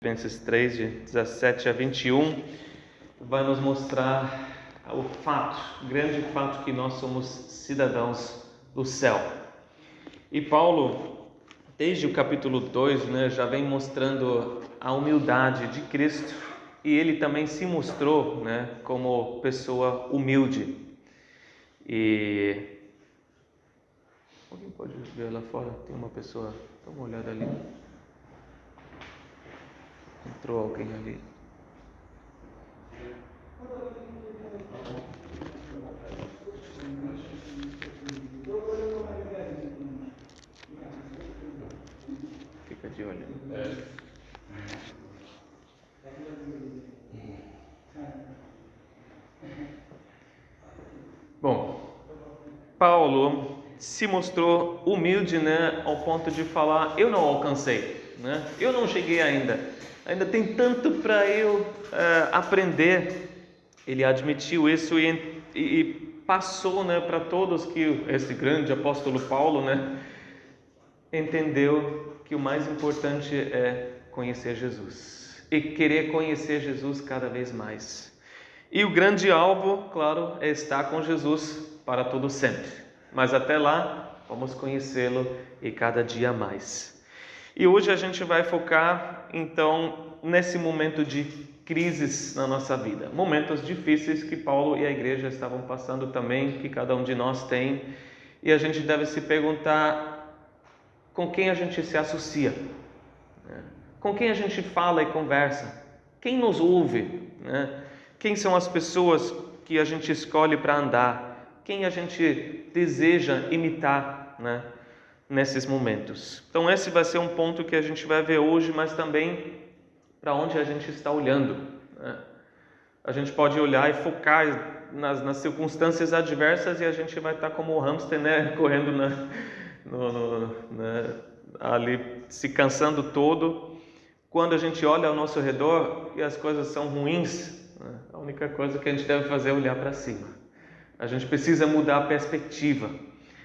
Filipenses 3, de 17 a 21, vai nos mostrar o grande fato que nós somos cidadãos do céu. E Paulo, desde o capítulo 2, já vem mostrando a humildade de Cristo, e ele também se mostrou como pessoa humilde. E alguém pode ver lá fora? Tem uma pessoa, dá uma olhada ali. Entrou alguém ali. Fica de olho. Bom, Paulo se mostrou humilde, ao ponto de falar: eu não alcancei, eu não cheguei ainda tem tanto para eu aprender. Ele admitiu isso e passou para todos que esse grande apóstolo Paulo entendeu que o mais importante é conhecer Jesus e querer conhecer Jesus cada vez mais. E o grande alvo, claro, é estar com Jesus para todo sempre. Mas até lá, vamos conhecê-lo e cada dia mais. E hoje a gente vai focar, então, nesse momento de crises na nossa vida. Momentos difíceis que Paulo e a igreja estavam passando também, que cada um de nós tem. E a gente deve se perguntar com quem a gente se associa, com quem a gente fala e conversa, quem nos ouve, quem são as pessoas que a gente escolhe para andar, quem a gente deseja imitar, nesses momentos. Então esse vai ser um ponto que a gente vai ver hoje, mas também para onde a gente está olhando. A gente pode olhar e focar nas circunstâncias adversas e a gente vai estar como o hamster, correndo ali, se cansando todo. Quando a gente olha ao nosso redor e as coisas são ruins, a única coisa que a gente deve fazer é olhar para cima. A gente precisa mudar a perspectiva.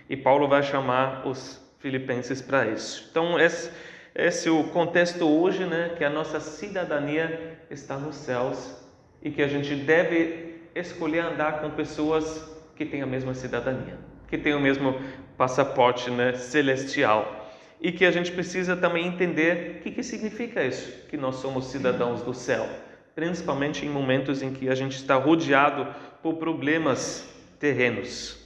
E Paulo vai chamar os filipenses para isso. Então, esse é o contexto hoje, que a nossa cidadania está nos céus e que a gente deve escolher andar com pessoas que têm a mesma cidadania, que têm o mesmo passaporte celestial. E que a gente precisa também entender o que significa isso, que nós somos cidadãos do céu, principalmente em momentos em que a gente está rodeado por problemas terrenos.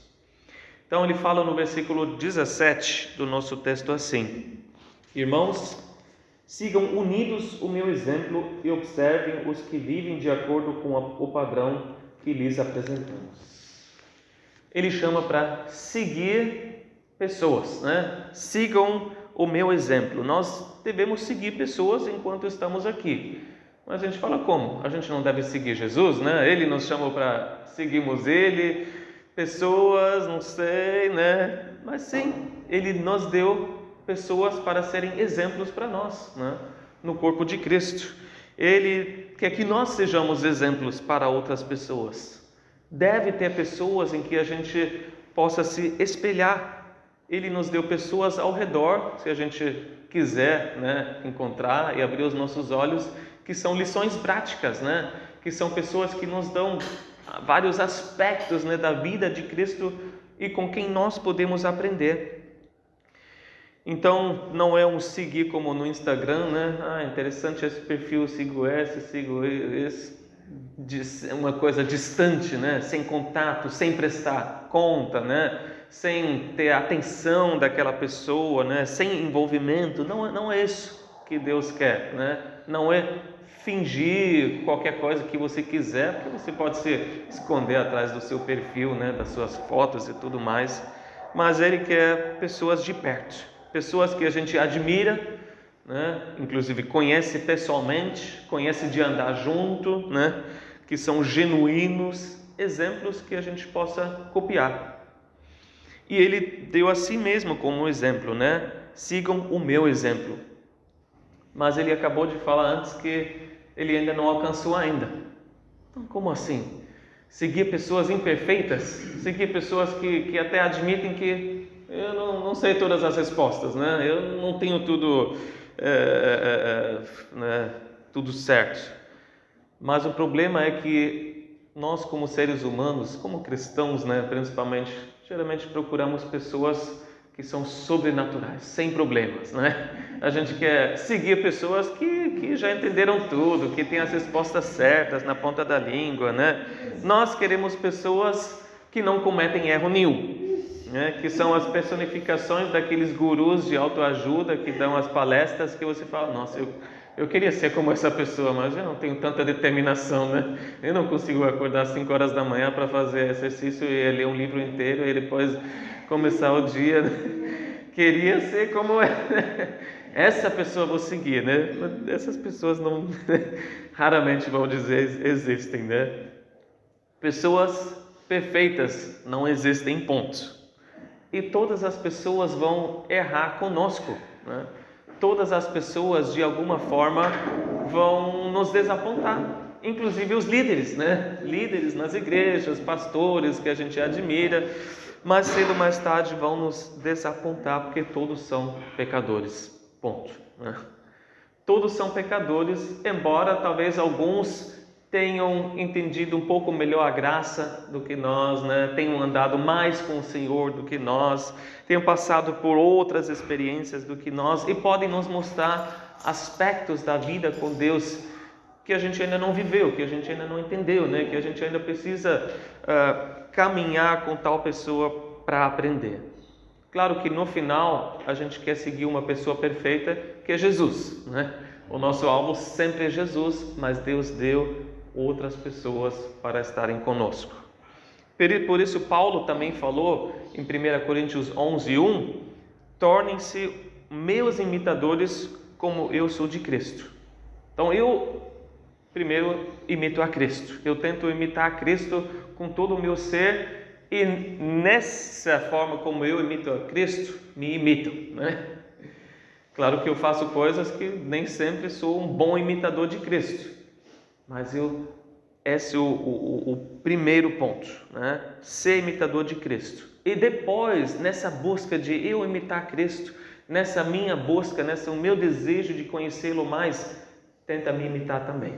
Então ele fala no versículo 17 do nosso texto assim: irmãos, sigam unidos o meu exemplo e observem os que vivem de acordo com o padrão que lhes apresentamos. Ele chama para seguir pessoas, sigam o meu exemplo. Nós devemos seguir pessoas enquanto estamos aqui. Mas a gente fala como? A gente não deve seguir Jesus, Ele nos chamou para seguirmos Ele, pessoas, não sei, Mas sim, Ele nos deu pessoas para serem exemplos para nós, no corpo de Cristo. Ele quer que nós sejamos exemplos para outras pessoas. Deve ter pessoas em que a gente possa se espelhar. Ele nos deu pessoas ao redor, se a gente quiser, encontrar e abrir os nossos olhos, que são lições práticas, que são pessoas que nos dão vários aspectos da vida de Cristo e com quem nós podemos aprender. Então, não é um seguir como no Instagram, interessante esse perfil, sigo esse, uma coisa distante, sem contato, sem prestar conta, sem ter a atenção daquela pessoa, sem envolvimento. Não é isso que Deus quer, não é fingir qualquer coisa que você quiser, porque você pode se esconder atrás do seu perfil, das suas fotos e tudo mais, mas Ele quer pessoas de perto, pessoas que a gente admira, inclusive conhece pessoalmente, conhece de andar junto, que são genuínos, exemplos que a gente possa copiar. E Ele deu a si mesmo como exemplo, sigam o meu exemplo. Mas Ele acabou de falar antes que Ele ainda não alcançou ainda. Então, como assim? Seguir pessoas imperfeitas? Seguir pessoas que até admitem que eu não sei todas as respostas, eu não tenho tudo tudo certo. Mas o problema é que nós, como seres humanos, como cristãos, né, principalmente, geralmente procuramos pessoas que são sobrenaturais, sem problemas, né? A gente quer seguir pessoas que já entenderam tudo, que têm as respostas certas na ponta da língua, né? Nós queremos pessoas que não cometem erro nenhum, né? Que são as personificações daqueles gurus de autoajuda que dão as palestras que você fala, nossa, eu queria ser como essa pessoa, mas eu não tenho tanta determinação, né? Eu não consigo acordar às 5 horas da manhã para fazer exercício e ler um livro inteiro e depois começar o dia. Queria ser como essa pessoa vou seguir, né? Essas pessoas não raramente vão dizer existem, né? Pessoas perfeitas não existem, ponto. E todas as pessoas vão errar conosco, né? Todas as pessoas de alguma forma vão nos desapontar, inclusive os líderes, né? Líderes nas igrejas, pastores que a gente admira, mas cedo ou mais tarde vão nos desapontar, porque todos são pecadores, ponto, né? Todos são pecadores, embora talvez alguns tenham entendido um pouco melhor a graça do que nós, né? Tenham andado mais com o Senhor do que nós, tenham passado por outras experiências do que nós e podem nos mostrar aspectos da vida com Deus que a gente ainda não viveu, que a gente ainda não entendeu, né? Que a gente ainda precisa caminhar com tal pessoa para aprender. Claro que no final a gente quer seguir uma pessoa perfeita, que é Jesus, né? O nosso alvo sempre é Jesus, mas Deus deu outras pessoas para estarem conosco. Por isso Paulo também falou em 1 Coríntios 11:1, tornem-se meus imitadores como eu sou de Cristo. Então eu primeiro imito a Cristo, eu tento imitar a Cristo com todo o meu ser e nessa forma como eu imito a Cristo, me imitam, né? Claro que eu faço coisas que nem sempre sou um bom imitador de Cristo, mas esse é o primeiro ponto, né? Ser imitador de Cristo. E depois, nessa busca de eu imitar Cristo, nessa minha busca, nesse meu desejo de conhecê-lo mais, tenta me imitar também.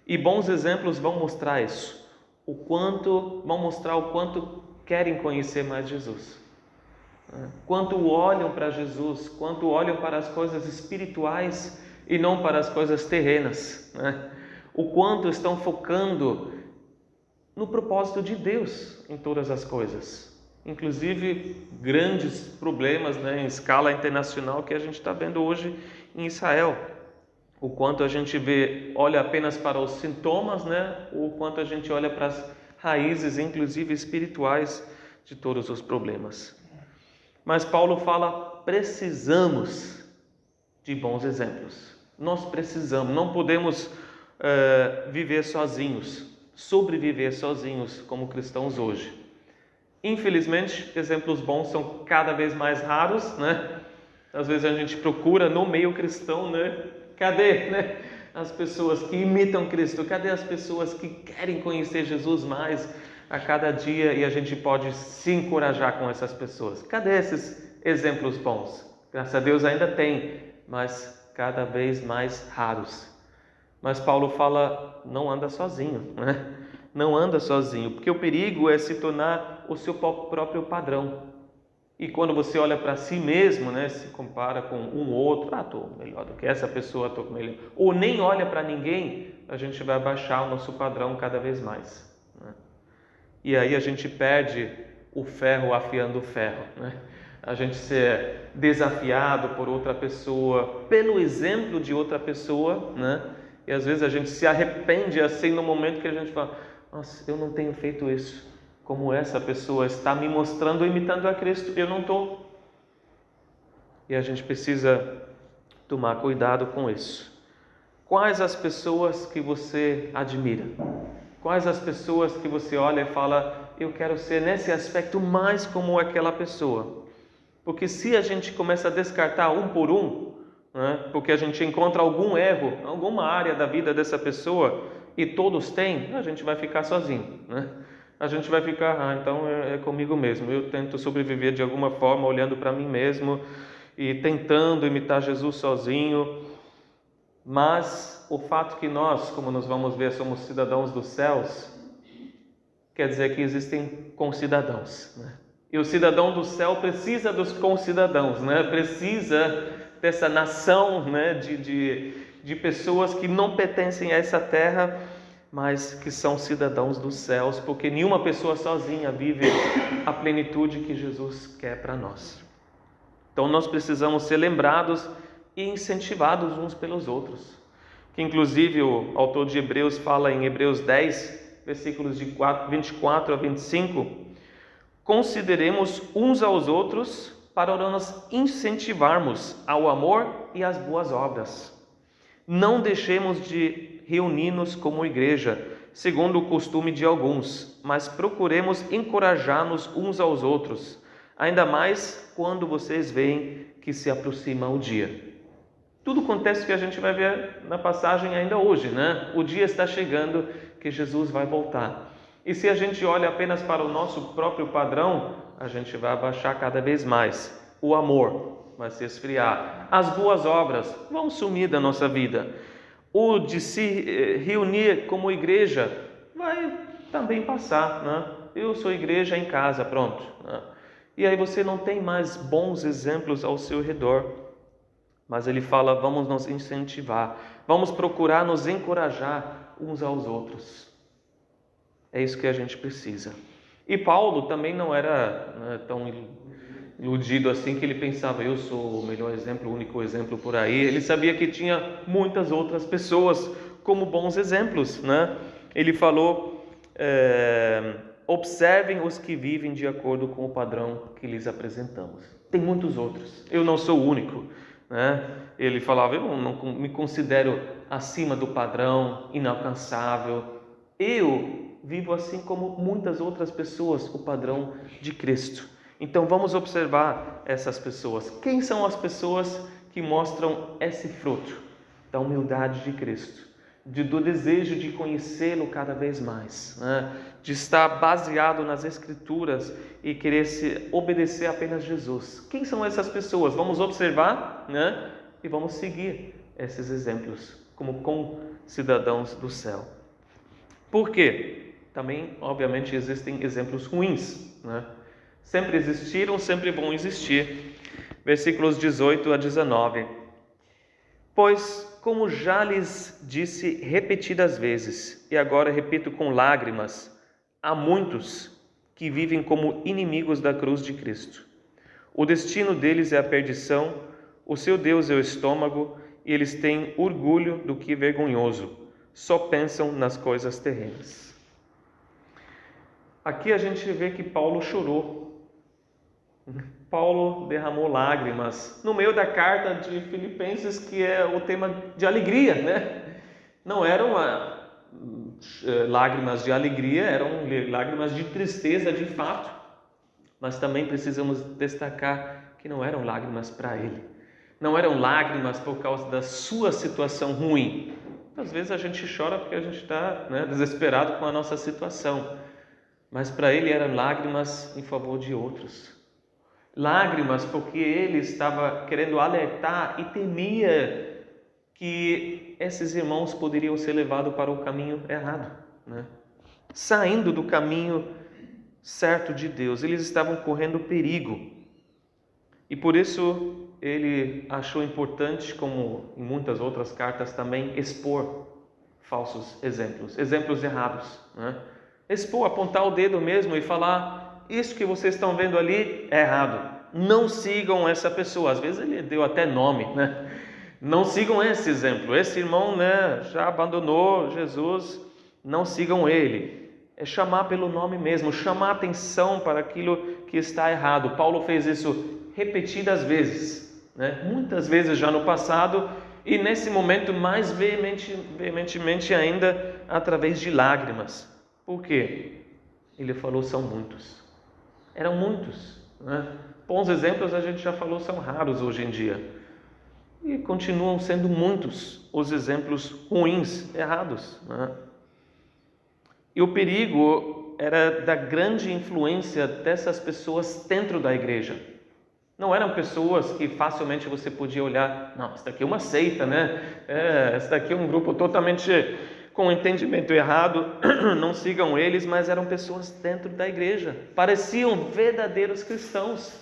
E bons exemplos vão mostrar isso, vão mostrar o quanto querem conhecer mais Jesus. Quanto olham para Jesus, quanto olham para as coisas espirituais e não para as coisas terrenas, né? O quanto estão focando no propósito de Deus em todas as coisas, inclusive grandes problemas, né, em escala internacional que a gente está vendo hoje em Israel. O quanto a gente olha apenas para os sintomas, né, o quanto a gente olha para as raízes, inclusive espirituais, de todos os problemas. Mas Paulo fala, precisamos de bons exemplos. Nós precisamos, não podemos viver sozinhos, sobreviver sozinhos como cristãos hoje. Infelizmente, exemplos bons são cada vez mais raros, né? Às vezes a gente procura no meio cristão, né? Cadê, né, as pessoas que imitam Cristo? Cadê as pessoas que querem conhecer Jesus mais a cada dia e a gente pode se encorajar com essas pessoas? Cadê esses exemplos bons? Graças a Deus ainda tem, mas cada vez mais raros. Mas Paulo fala, não anda sozinho, né? Não anda sozinho, porque o perigo é se tornar o seu próprio padrão. E quando você olha para si mesmo, né, se compara com um outro, estou melhor do que essa pessoa, estou melhor. Ou nem olha para ninguém, a gente vai baixar o nosso padrão cada vez mais, né? E aí a gente perde o ferro afiando o ferro, né? A gente ser desafiado por outra pessoa, pelo exemplo de outra pessoa, né? E às vezes a gente se arrepende assim no momento que a gente fala, nossa, eu não tenho feito isso. Como essa pessoa está me mostrando, imitando a Cristo, eu não estou. E a gente precisa tomar cuidado com isso. Quais as pessoas que você admira? Quais as pessoas que você olha e fala, eu quero ser nesse aspecto mais como aquela pessoa? Porque se a gente começa a descartar um por um, né, porque a gente encontra algum erro, alguma área da vida dessa pessoa, e todos têm, a gente vai ficar sozinho, né? A gente vai ficar, então é comigo mesmo, eu tento sobreviver de alguma forma, olhando para mim mesmo e tentando imitar Jesus sozinho, Mas o fato que nós, como nós vamos ver, somos cidadãos dos céus, quer dizer que existem concidadãos, né? E o cidadão do céu precisa dos concidadãos, né? Precisa dessa nação, né? de pessoas que não pertencem a essa terra, mas que são cidadãos dos céus, porque nenhuma pessoa sozinha vive a plenitude que Jesus quer para nós. Então nós precisamos ser lembrados e incentivados uns pelos outros. Que inclusive o autor de Hebreus fala em Hebreus 10, versículos de 24 a 25, consideremos uns aos outros para nos incentivarmos ao amor e às boas obras. Não deixemos de reunir-nos como igreja, segundo o costume de alguns, mas procuremos encorajar-nos uns aos outros, ainda mais quando vocês veem que se aproxima o dia. Tudo acontece que a gente vai ver na passagem ainda hoje, né? O dia está chegando que Jesus vai voltar. E se a gente olha apenas para o nosso próprio padrão, a gente vai abaixar cada vez mais. O amor vai se esfriar. As boas obras vão sumir da nossa vida. O de se reunir como igreja vai também passar, né? Eu sou igreja em casa, pronto, né? E aí você não tem mais bons exemplos ao seu redor. Mas ele fala, vamos nos incentivar, vamos procurar nos encorajar uns aos outros. É isso que a gente precisa. E Paulo também não era, né, tão iludido assim que ele pensava, eu sou o melhor exemplo, o único exemplo por aí. Ele sabia que tinha muitas outras pessoas como bons exemplos, né? Ele falou, observem os que vivem de acordo com o padrão que lhes apresentamos. Tem muitos outros, eu não sou o único, né? Ele falava, eu não me considero acima do padrão, inalcançável. Eu vivo assim como muitas outras pessoas, o padrão de Cristo. Então vamos observar essas pessoas. Quem são as pessoas que mostram esse fruto da humildade de Cristo? Do desejo de conhecê-lo cada vez mais, né? De estar baseado nas Escrituras e querer obedecer apenas Jesus. Quem são essas pessoas? Vamos observar, né? E vamos seguir esses exemplos como cidadãos do céu. Por quê? Também, obviamente, existem exemplos ruins, né? Sempre existiram, sempre vão existir. Versículos 18 a 19. Pois, como já lhes disse repetidas vezes, e agora repito com lágrimas, há muitos que vivem como inimigos da cruz de Cristo. O destino deles é a perdição, o seu Deus é o estômago, e eles têm orgulho do que é vergonhoso, só pensam nas coisas terrenas. Aqui a gente vê que Paulo chorou. Paulo derramou lágrimas no meio da carta de Filipenses, que é o tema de alegria, né? Não eram lágrimas de alegria, eram lágrimas de tristeza de fato, mas também precisamos destacar que não eram lágrimas para ele, não eram lágrimas por causa da sua situação ruim. Às vezes a gente chora porque a gente está, né, desesperado com a nossa situação, mas para ele eram lágrimas em favor de outros. Lágrimas porque ele estava querendo alertar e temia que esses irmãos poderiam ser levados para o caminho errado, né? Saindo do caminho certo de Deus, eles estavam correndo perigo. E por isso ele achou importante, como em muitas outras cartas também, expor falsos exemplos errados, né? Expor, apontar o dedo mesmo e falar, isso que vocês estão vendo ali é errado, não sigam essa pessoa. Às vezes ele deu até nome, né? Não sigam esse exemplo, esse irmão, né, já abandonou Jesus, não sigam ele. É chamar pelo nome mesmo, chamar atenção para aquilo que está errado. Paulo fez isso repetidas vezes, né? Muitas vezes já no passado, e nesse momento mais veementemente ainda através de lágrimas. Por quê? Ele falou, são muitos. Eram muitos, né? Bons exemplos a gente já falou, são raros hoje em dia. E continuam sendo muitos os exemplos ruins, errados, né? E o perigo era da grande influência dessas pessoas dentro da igreja. Não eram pessoas que facilmente você podia olhar, não, isso daqui é uma seita, né? Esse daqui é um grupo totalmente com entendimento errado, não sigam eles, mas eram pessoas dentro da igreja, pareciam verdadeiros cristãos.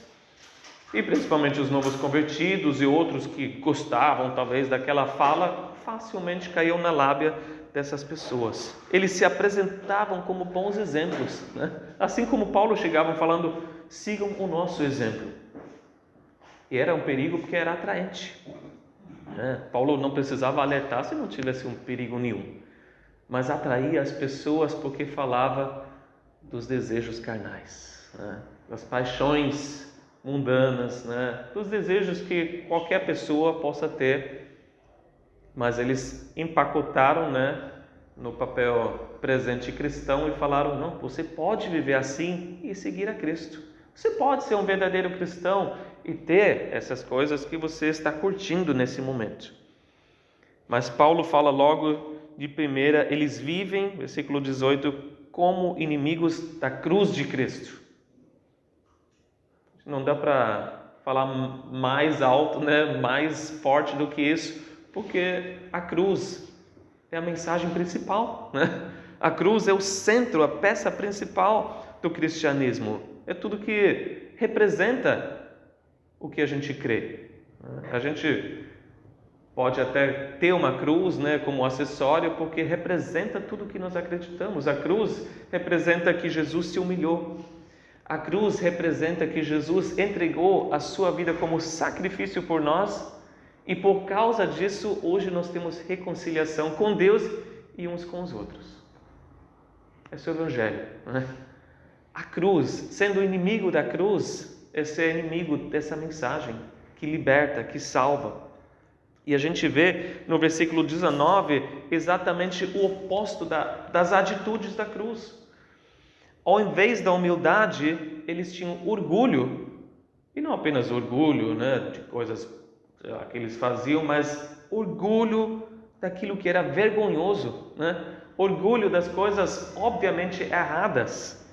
E principalmente os novos convertidos e outros que gostavam talvez daquela fala, facilmente caíam na lábia dessas pessoas. Eles se apresentavam como bons exemplos, né? Assim como Paulo chegava falando, sigam o nosso exemplo. E era um perigo porque era atraente, né? Paulo não precisava alertar se não tivesse um perigo nenhum, mas atraía as pessoas porque falava dos desejos carnais, né? Das paixões mundanas, né? Dos desejos que qualquer pessoa possa ter, mas eles empacotaram, né, no papel presente cristão e falaram, não, você pode viver assim e seguir a Cristo. Você pode ser um verdadeiro cristão e ter essas coisas que você está curtindo nesse momento. Mas Paulo fala logo de primeira, eles vivem, versículo 18, como inimigos da cruz de Cristo. Não dá para falar mais alto, né, mais forte do que isso, porque a cruz é a mensagem principal, né? A cruz é o centro, a peça principal do cristianismo. É tudo que representa o que a gente crê. A gente pode até ter uma cruz, né, como acessório, porque representa tudo que nós acreditamos. A cruz representa que Jesus se humilhou. A cruz representa que Jesus entregou a sua vida como sacrifício por nós e por causa disso hoje nós temos reconciliação com Deus e uns com os outros. Esse é o Evangelho, né? A cruz, sendo inimigo da cruz, é ser inimigo dessa mensagem que liberta, que salva. E a gente vê no versículo 19 exatamente o oposto das atitudes da cruz. Ao invés da humildade, eles tinham orgulho, e não apenas orgulho, né, de coisas que eles faziam, mas orgulho daquilo que era vergonhoso, né? Orgulho das coisas obviamente erradas.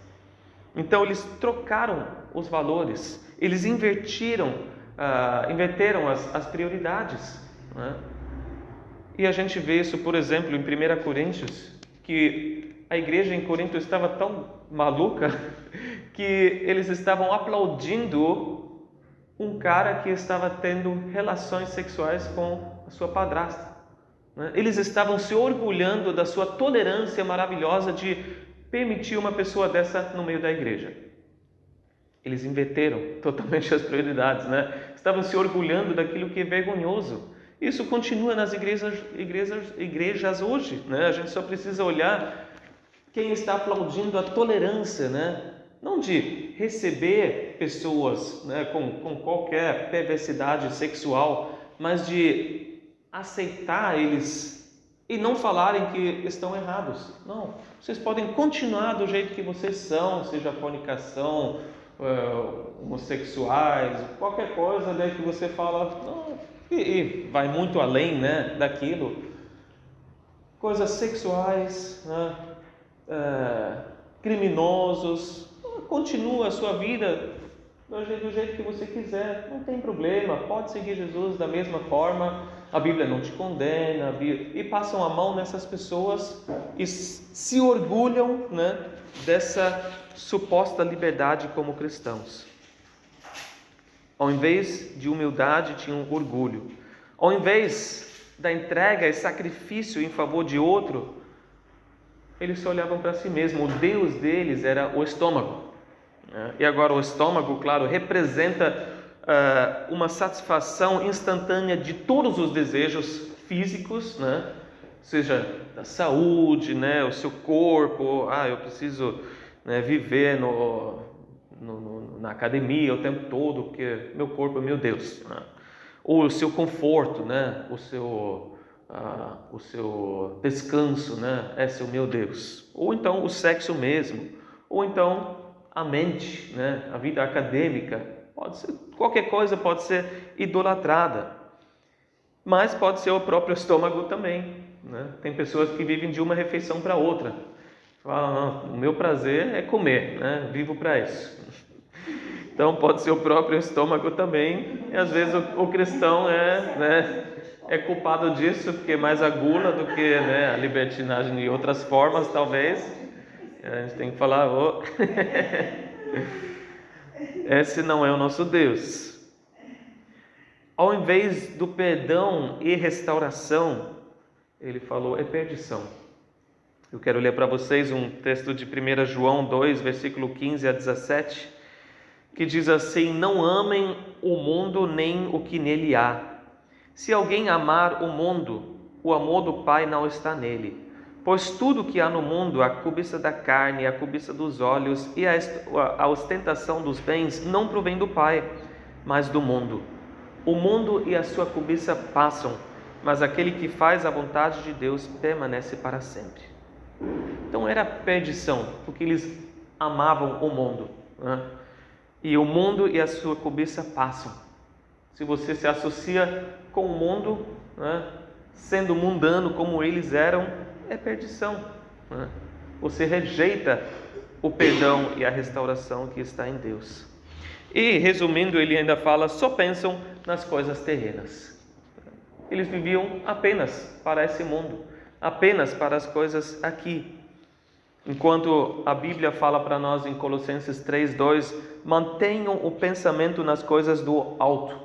Então eles trocaram os valores, eles inverteram as prioridades, né? E a gente vê isso, por exemplo, em 1 Coríntios, que a igreja em Corinto estava tão maluca que eles estavam aplaudindo um cara que estava tendo relações sexuais com a sua padrasta, né? Eles estavam se orgulhando da sua tolerância maravilhosa de permitir uma pessoa dessa no meio da igreja. Eles inverteram totalmente as prioridades, né? Estavam se orgulhando daquilo que é vergonhoso. Isso continua nas igrejas hoje, né? A gente só precisa olhar quem está aplaudindo a tolerância, né? Não de receber pessoas, né, com qualquer perversidade sexual, mas de aceitar eles e não falarem que estão errados. Não, vocês podem continuar do jeito que vocês são, seja fornicação, homossexuais, qualquer coisa, né, que você fala, não, e vai muito além, né, daquilo. Coisas sexuais, né, criminosos, continua a sua vida do jeito que você quiser, não tem problema, pode seguir Jesus da mesma forma, a Bíblia não te condena, e passam a mão nessas pessoas e se orgulham, né, dessa suposta liberdade como cristãos. Ao invés de humildade, tinham orgulho. Ao invés da entrega e sacrifício em favor de outro, eles se olhavam para si mesmos. O Deus deles era o estômago. E agora o estômago, claro, representa uma satisfação instantânea de todos os desejos físicos, né? Seja da saúde, né? O seu corpo, eu preciso, né, viver na academia o tempo todo, porque meu corpo é meu Deus, né? Ou o seu conforto, né? O seu descanso, né? Esse é o meu Deus. Ou então o sexo mesmo, ou então a mente, né? A vida acadêmica, pode ser qualquer coisa, pode ser idolatrada, mas pode ser o próprio estômago também, né? Tem pessoas que vivem de uma refeição para outra, falam, não, o meu prazer é comer, né? Vivo para isso. Então pode ser o próprio estômago também, e às vezes o cristão é culpado disso, porque é mais a gula do que, a libertinagem de outras formas, talvez. A gente tem que falar, esse não é o nosso Deus. Ao invés do perdão e restauração, ele falou, é perdição. Eu quero ler para vocês um texto de 1 João 2, versículo 15 a 17, que diz assim: não amem o mundo nem o que nele há. Se alguém amar o mundo, o amor do Pai não está nele. Pois tudo que há no mundo, a cobiça da carne, a cobiça dos olhos e a ostentação dos bens, não provém do Pai, mas do mundo. O mundo e a sua cobiça passam, mas aquele que faz a vontade de Deus permanece para sempre. Então era perdição, porque eles amavam o mundo, E o mundo e a sua cobiça passam. Se você se associa com o mundo, sendo mundano como eles eram, é perdição. Você rejeita o perdão e a restauração que está em Deus. E, resumindo, ele ainda fala, só pensam nas coisas terrenas. Eles viviam apenas para esse mundo, apenas para as coisas aqui. Enquanto a Bíblia fala para nós em Colossenses 3:2, mantenham o pensamento nas coisas do alto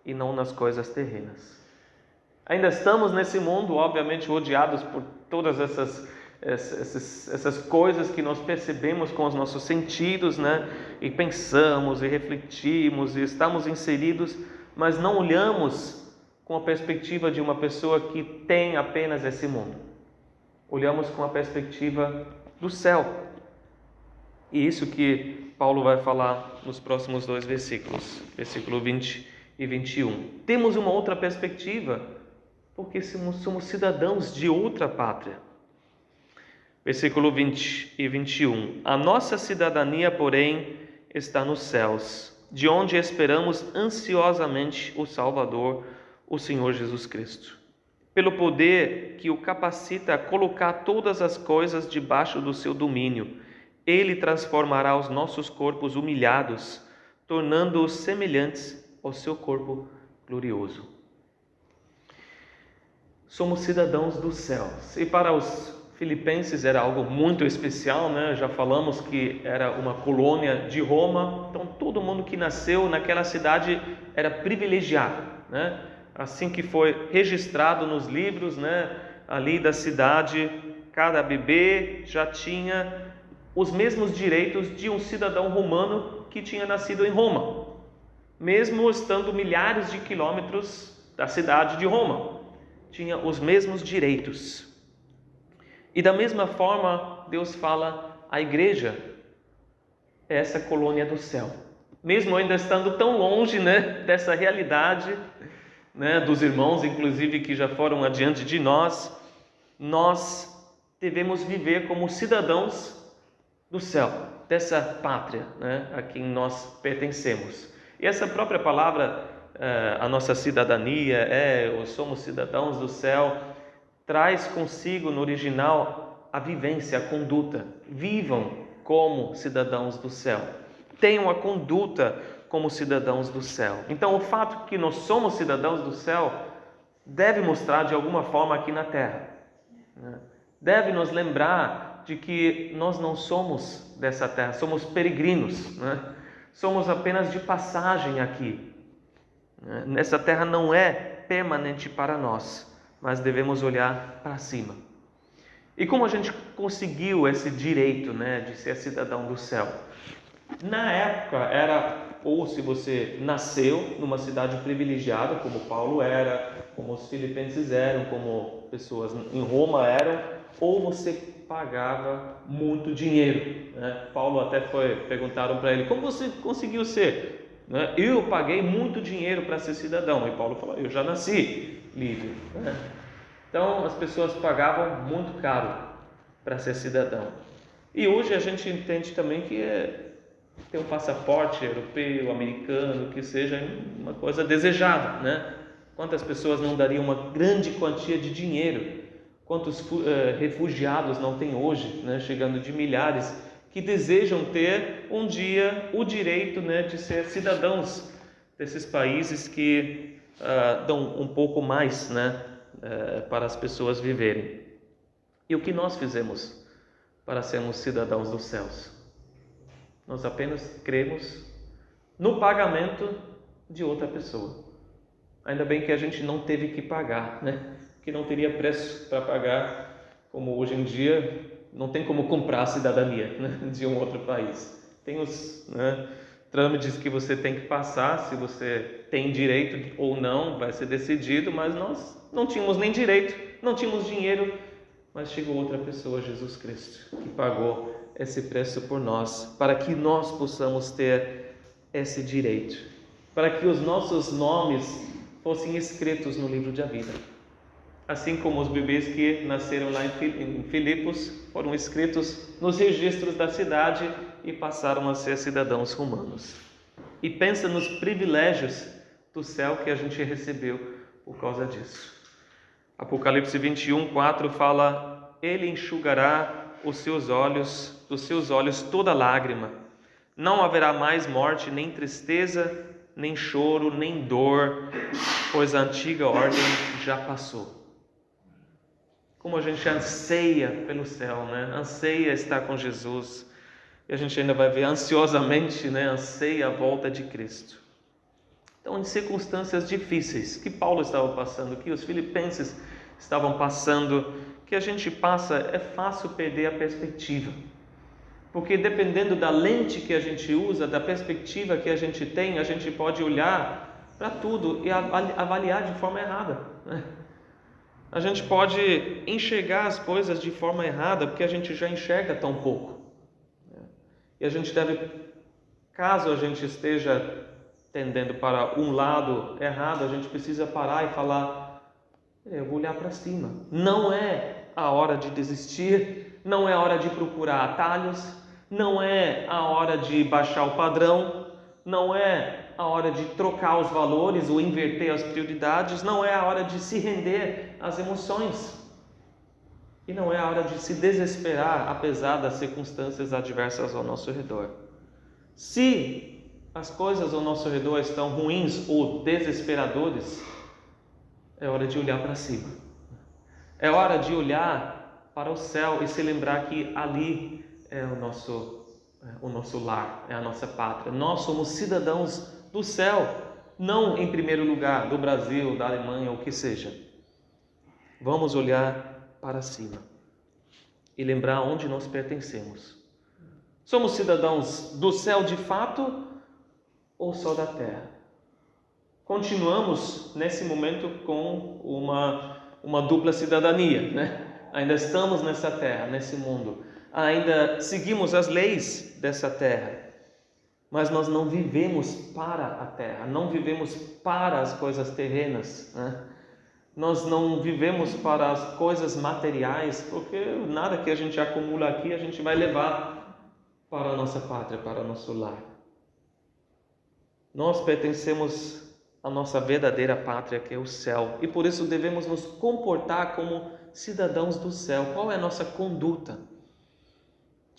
e não nas coisas terrenas. Ainda estamos nesse mundo, obviamente, rodeados por todas essas coisas que nós percebemos com os nossos sentidos, E pensamos, e refletimos, e estamos inseridos, mas não olhamos com a perspectiva de uma pessoa que tem apenas esse mundo. Olhamos com a perspectiva do céu. E isso que Paulo vai falar nos próximos 2 versículos, versículo 20 e 21. Temos uma outra perspectiva, porque somos cidadãos de outra pátria. Versículo 20 e 21. A nossa cidadania, porém, está nos céus, de onde esperamos ansiosamente o Salvador, o Senhor Jesus Cristo. Pelo poder que o capacita a colocar todas as coisas debaixo do seu domínio, Ele transformará os nossos corpos humilhados, tornando-os semelhantes ao seu corpo glorioso. Somos cidadãos dos céus. E para os filipenses era algo muito especial, Já falamos que era uma colônia de Roma, então todo mundo que nasceu naquela cidade era privilegiado, Assim que foi registrado nos livros, ali da cidade, cada bebê já tinha os mesmos direitos de um cidadão romano que tinha nascido em Roma, mesmo estando milhares de quilômetros da cidade de Roma, tinha os mesmos direitos. E da mesma forma, Deus fala, a igreja é essa colônia do céu. Mesmo ainda estando tão longe, dessa realidade, dos irmãos, inclusive, que já foram adiante de nós devemos viver como cidadãos do céu, dessa pátria, a quem nós pertencemos. E essa própria palavra, a nossa cidadania, somos cidadãos do céu, traz consigo no original a vivência, a conduta. Vivam como cidadãos do céu. Tenham a conduta como cidadãos do céu. Então, o fato que nós somos cidadãos do céu deve mostrar de alguma forma aqui na terra. Deve nos lembrar de que nós não somos dessa terra, somos peregrinos, Somos apenas de passagem aqui. Essa terra não é permanente para nós, mas devemos olhar para cima. E como a gente conseguiu esse direito, de ser cidadão do céu? Na época era, ou se você nasceu numa cidade privilegiada, como Paulo era, como os filipenses eram, como pessoas em Roma eram, ou você pagava muito dinheiro. Paulo até perguntaram para ele, como você conseguiu ser? Eu paguei muito dinheiro para ser cidadão. E Paulo falou, eu já nasci livre. Então as pessoas pagavam muito caro para ser cidadão. E hoje a gente entende também que ter um passaporte europeu, americano, que seja uma coisa desejada, Quantas pessoas não dariam uma grande quantia de dinheiro? Quantos refugiados não tem hoje, chegando de milhares, que desejam ter um dia o direito, de ser cidadãos desses países que dão um pouco mais, para as pessoas viverem. E o que nós fizemos para sermos cidadãos dos céus? Nós apenas cremos no pagamento de outra pessoa. Ainda bem que a gente não teve que pagar, que não teria preço para pagar, como hoje em dia não tem como comprar a cidadania de um outro país. Tem os trâmites que você tem que passar, se você tem direito ou não, vai ser decidido, mas nós não tínhamos nem direito, não tínhamos dinheiro, mas chegou outra pessoa, Jesus Cristo, que pagou esse preço por nós, para que nós possamos ter esse direito, para que os nossos nomes fossem escritos no livro da vida. Assim como os bebês que nasceram lá em Filipos foram escritos nos registros da cidade e passaram a ser cidadãos romanos. E pensa nos privilégios do céu que a gente recebeu por causa disso. Apocalipse 21:4 fala: Ele enxugará dos seus olhos toda lágrima. Não haverá mais morte, nem tristeza, nem choro, nem dor, pois a antiga ordem já passou. Como a gente anseia pelo céu, anseia estar com Jesus. E a gente ainda vai ver ansiosamente, anseia a volta de Cristo. Então, em circunstâncias difíceis que Paulo estava passando, que os filipenses estavam passando, que a gente passa, é fácil perder a perspectiva. Porque dependendo da lente que a gente usa, da perspectiva que a gente tem, a gente pode olhar para tudo e avaliar de forma errada, A gente pode enxergar as coisas de forma errada, porque a gente já enxerga tão pouco. E a gente deve, caso a gente esteja tendendo para um lado errado, a gente precisa parar e falar: eu vou olhar para cima. Não é a hora de desistir, não é a hora de procurar atalhos, não é a hora de baixar o padrão, não é a hora de trocar os valores ou inverter as prioridades, não é a hora de se render às emoções. E não é a hora de se desesperar apesar das circunstâncias adversas ao nosso redor. Se as coisas ao nosso redor estão ruins ou desesperadores, é hora de olhar para cima. É hora de olhar para o céu e se lembrar que ali é o nosso lar, é a nossa pátria. Nós somos cidadãos do céu, não em primeiro lugar do Brasil, da Alemanha, ou o que seja. Vamos olhar para cima e lembrar onde nós pertencemos. Somos cidadãos do céu de fato ou só da terra? Continuamos nesse momento com uma dupla cidadania, Ainda estamos nessa terra, nesse mundo. Ainda seguimos as leis dessa terra. Mas nós não vivemos para a terra, não vivemos para as coisas terrenas, Nós não vivemos para as coisas materiais, porque nada que a gente acumula aqui a gente vai levar para a nossa pátria, para o nosso lar. Nós pertencemos à nossa verdadeira pátria, que é o céu, e por isso devemos nos comportar como cidadãos do céu. Qual é a nossa conduta?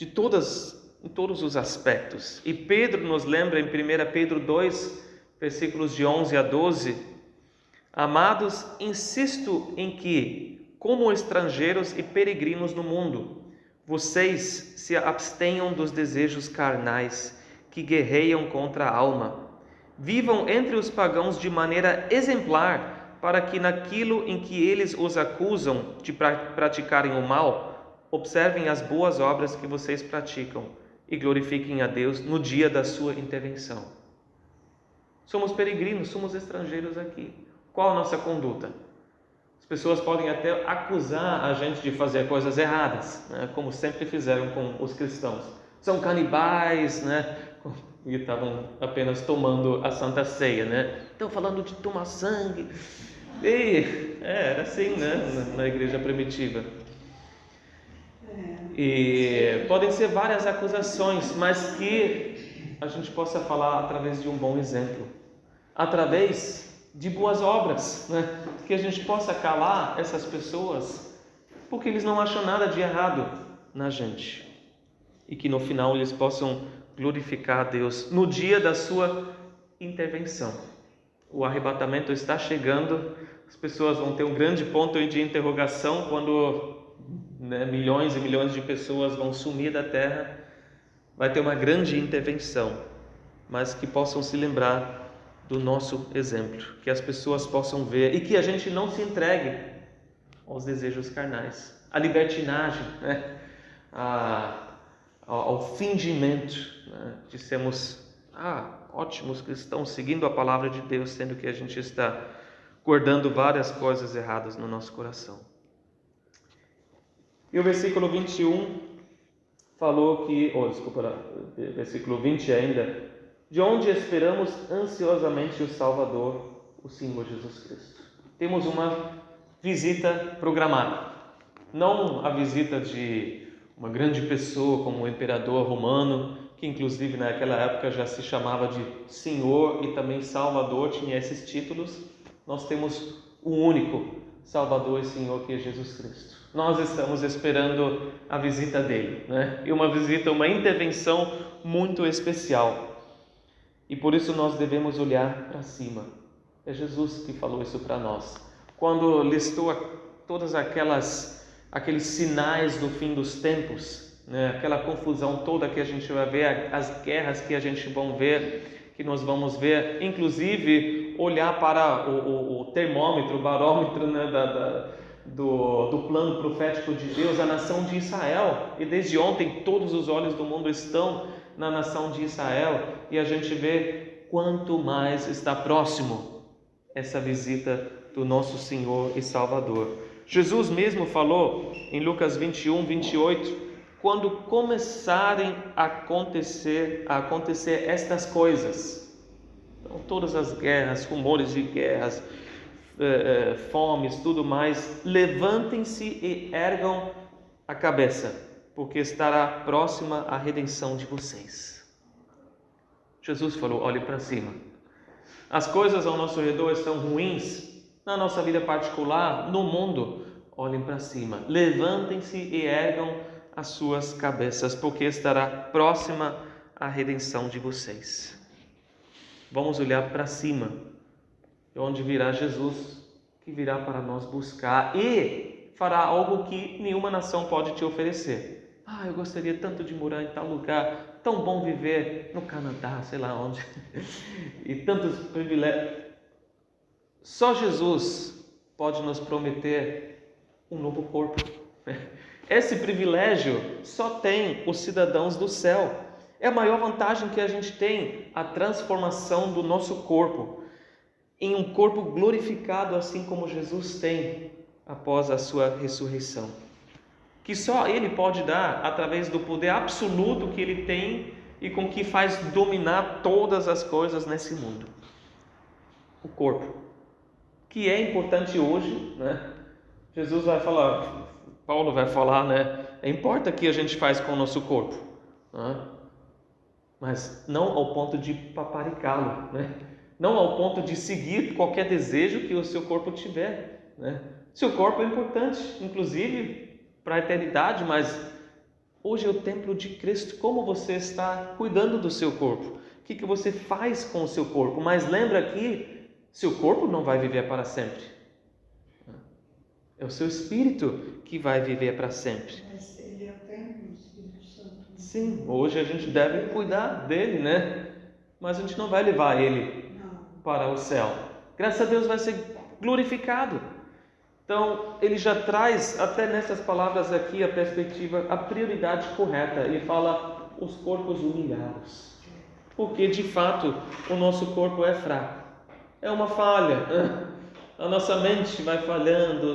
Em todos os aspectos. E Pedro nos lembra em 1 Pedro 2, versículos de 11 a 12: Amados, insisto em que, como estrangeiros e peregrinos no mundo, vocês se abstenham dos desejos carnais que guerreiam contra a alma. Vivam entre os pagãos de maneira exemplar, para que naquilo em que eles os acusam de praticarem o mal, observem as boas obras que vocês praticam e glorifiquem a Deus no dia da sua intervenção. Somos peregrinos, somos estrangeiros aqui. Qual a nossa conduta? As pessoas podem até acusar a gente de fazer coisas erradas, como sempre fizeram com os cristãos. São canibais, e estavam apenas tomando a Santa Ceia, Estão falando de tomar sangue. E era assim, na igreja primitiva. E podem ser várias acusações, mas que a gente possa falar através de um bom exemplo, através de boas obras, que a gente possa calar essas pessoas, porque eles não acham nada de errado na gente. e que no final eles possam glorificar a Deus no dia da sua intervenção. O arrebatamento está chegando, as pessoas vão ter um grande ponto de interrogação quando milhões e milhões de pessoas vão sumir da terra. Vai ter uma grande intervenção, mas que possam se lembrar do nosso exemplo, que as pessoas possam ver e que a gente não se entregue aos desejos carnais, à libertinagem, ao fingimento, de sermos ótimos cristãos, seguindo a palavra de Deus, sendo que a gente está guardando várias coisas erradas no nosso coração. E o versículo 21 falou que, versículo 20 ainda, de onde esperamos ansiosamente o Salvador, o Senhor Jesus Cristo. Temos uma visita programada, não a visita de uma grande pessoa como o imperador romano, que inclusive naquela época já se chamava de Senhor e também Salvador, tinha esses títulos. Nós temos o único Salvador e Senhor, que é Jesus Cristo. Nós estamos esperando a visita dele, e uma intervenção muito especial. E por isso nós devemos olhar para cima. É Jesus que falou isso para nós. Quando listou todas aqueles sinais do fim dos tempos, aquela confusão toda que a gente vai ver, as guerras que a gente vai ver, que nós vamos ver, inclusive olhar para o termômetro, o barômetro do plano profético de Deus, a nação de Israel. E desde ontem todos os olhos do mundo estão na nação de Israel, e a gente vê quanto mais está próximo essa visita do nosso Senhor e Salvador. Jesus mesmo falou em Lucas 21, 28, quando começarem a acontecer estas coisas, então, todas as guerras, rumores de guerras, fomes, tudo mais, levantem-se e ergam a cabeça, porque estará próxima a redenção de vocês. Jesus falou, olhe para cima. As coisas ao nosso redor estão ruins, na nossa vida particular, no mundo. Olhem para cima, levantem-se e ergam as suas cabeças, porque estará próxima a redenção de vocês. Vamos olhar para cima, onde virá Jesus, que virá para nós buscar e fará algo que nenhuma nação pode te oferecer. Eu gostaria tanto de morar em tal lugar, tão bom viver no Canadá, sei lá onde, e tantos privilégios. Só Jesus pode nos prometer um novo corpo. Esse privilégio só tem os cidadãos do céu. É a maior vantagem que a gente tem, a transformação do nosso corpo em um corpo glorificado, assim como Jesus tem após a sua ressurreição, que só Ele pode dar através do poder absoluto que Ele tem e com que faz dominar todas as coisas nesse mundo. O corpo, que é importante hoje, Jesus vai falar, Paulo vai falar, importa o que a gente faz com o nosso corpo, mas não ao ponto de paparicá-lo, não ao ponto de seguir qualquer desejo que o seu corpo tiver, Seu corpo é importante, inclusive para a eternidade, mas hoje é o templo de Cristo. Como você está cuidando do seu corpo? O que você faz com o seu corpo? Mas lembra que seu corpo não vai viver para sempre. É o seu espírito que vai viver para sempre. Mas ele é o templo do Espírito Santo. Sim, hoje a gente deve cuidar dele, Mas a gente não vai levar ele para o céu. Graças a Deus vai ser glorificado. Então, ele já traz, até nessas palavras aqui, a perspectiva, a prioridade correta. Ele fala os corpos humilhados. Porque, de fato, o nosso corpo é fraco. É uma falha. A nossa mente vai falhando,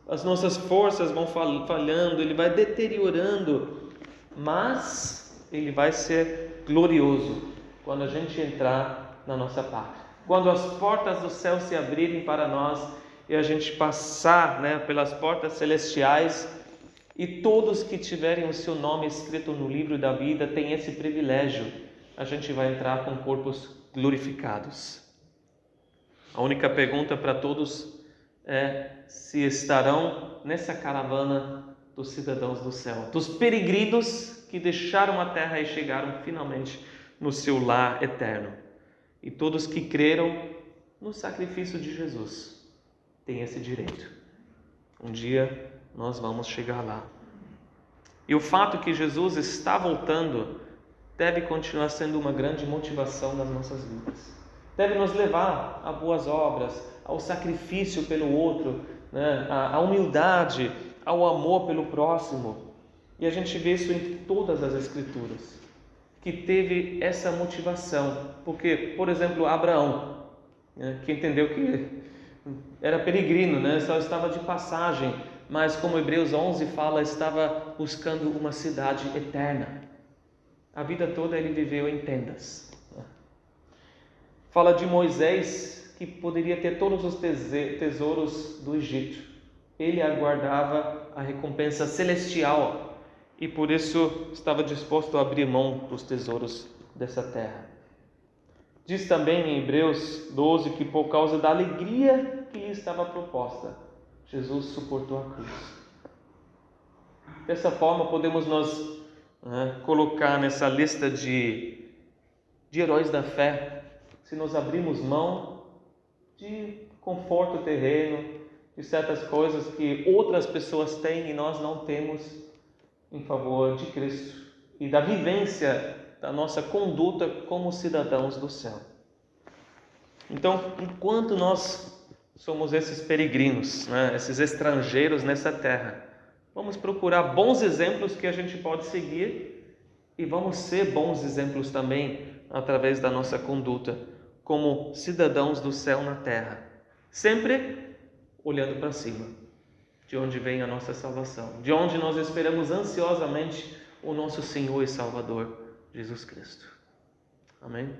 as nossas forças vão falhando, ele vai deteriorando. Mas ele vai ser glorioso quando a gente entrar na nossa pátria. Quando as portas do céu se abrirem para nós, e a gente passar pelas portas celestiais, e todos que tiverem o seu nome escrito no livro da vida têm esse privilégio. A gente vai entrar com corpos glorificados. A única pergunta para todos é se estarão nessa caravana dos cidadãos do céu, dos peregrinos que deixaram a terra e chegaram finalmente no seu lar eterno. E todos que creram no sacrifício de Jesus têm esse direito. Um dia nós vamos chegar lá. E o fato que Jesus está voltando deve continuar sendo uma grande motivação nas nossas vidas. Deve nos levar a boas obras, ao sacrifício pelo outro, né? À humildade, ao amor pelo próximo. E a gente vê isso em todas as Escrituras, que teve essa motivação. Porque, por exemplo, Abraão, né? Que entendeu que era peregrino, né? Só estava de passagem, mas como Hebreus 11 fala, estava buscando uma cidade eterna. A vida toda ele viveu em tendas. Fala de Moisés, que poderia ter todos os tesouros do Egito. Ele aguardava a recompensa celestial e por isso estava disposto a abrir mão dos tesouros dessa terra. Diz também em Hebreus 12 que por causa da alegria que lhe estava proposta, Jesus suportou a cruz. Dessa forma podemos nós colocar nessa lista de heróis da fé, se nós abrirmos mão de conforto terreno, de certas coisas que outras pessoas têm e nós não temos, em favor de Cristo e da vivência da nossa conduta como cidadãos do céu. Então, enquanto nós somos esses peregrinos, esses estrangeiros nessa terra, vamos procurar bons exemplos que a gente pode seguir e vamos ser bons exemplos também através da nossa conduta como cidadãos do céu na terra, sempre olhando para cima, de onde vem a nossa salvação, de onde nós esperamos ansiosamente o nosso Senhor e Salvador, Jesus Cristo. Amém?